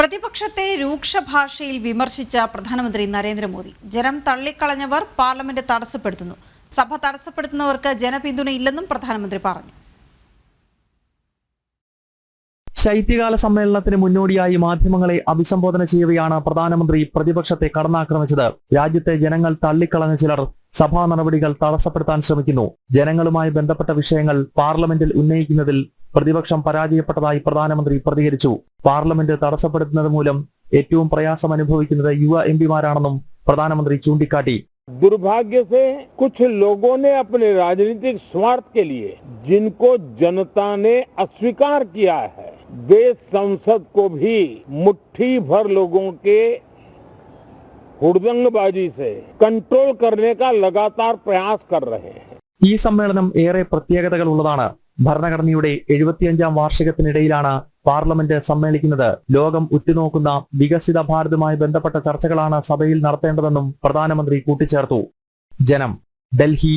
പ്രതിപക്ഷത്തെ രൂക്ഷഭാഷയിൽ വിമർശിച്ച പ്രധാനമന്ത്രി നരേന്ദ്രമോദി. ജനം തള്ളിക്കളഞ്ഞവർ പാർലമെന്റ് തടസ്സപ്പെടുത്തുന്നു. സഭ തടസ്സപ്പെടുത്തുന്നവർക്ക് ജനപിന്തുണയില്ലെന്നും പ്രധാനമന്ത്രി പറഞ്ഞു. ശൈത്യകാല സമ്മേളനത്തിന് മുന്നോടിയായി മാധ്യമങ്ങളെ അഭിസംബോധന ചെയ്യവെയാണ് പ്രധാനമന്ത്രി പ്രതിപക്ഷത്തെ കടന്നാക്രമിച്ചത്. രാജ്യത്തെ ജനങ്ങൾ തള്ളിക്കളഞ്ഞ ചിലർ സഭാ നടപടികൾ തടസ്സപ്പെടുത്താൻ ശ്രമിക്കുന്നു. ജനങ്ങളുമായി ബന്ധപ്പെട്ട വിഷയങ്ങൾ പാർലമെന്റിൽ ഉന്നയിക്കുന്നതിൽ പ്രതിപക്ഷം പരാജയപ്പെട്ടതായി പ്രധാനമന്ത്രി പ്രതികരിച്ചു. പാർലമെന്റ് തടസ്സപ്പെടുത്തുന്നത് മൂലം ഏറ്റവും പ്രയാസം അനുഭവിക്കുന്നത് യുവ എംപിമാരാണെന്നും പ്രധാനമന്ത്രി ചൂണ്ടിക്കാട്ടി. दुर्भाग्य से कुछ लोगों ने अपने राजनीतिक स्वार्थ के लिए जिनको जनता ने अस्वीकार किया है, वे संसद को भी मुट्ठी भर लोगों के हुड़दंगबाजी से कंट्रोल करने का लगातार प्रयास कर रहे हैं. ഈ സമ്മേളനം ഏറെ പ്രത്യേകതകൾ ഉള്ളതാണ്. ഭരണഘടനയുടെ 75ാം വാർഷികത്തിനിടയിലാണ് പാർലമെന്റ് സമ്മേളിക്കുന്നത്. ലോകം ഉറ്റുനോക്കുന്ന വികസിത ഭാരതവുമായി ബന്ധപ്പെട്ട ചർച്ചകളാണ് സഭയിൽ നടത്തേണ്ടതെന്നും പ്രധാനമന്ത്രി കൂട്ടിച്ചേർത്തു. ജനം, ഡൽഹി.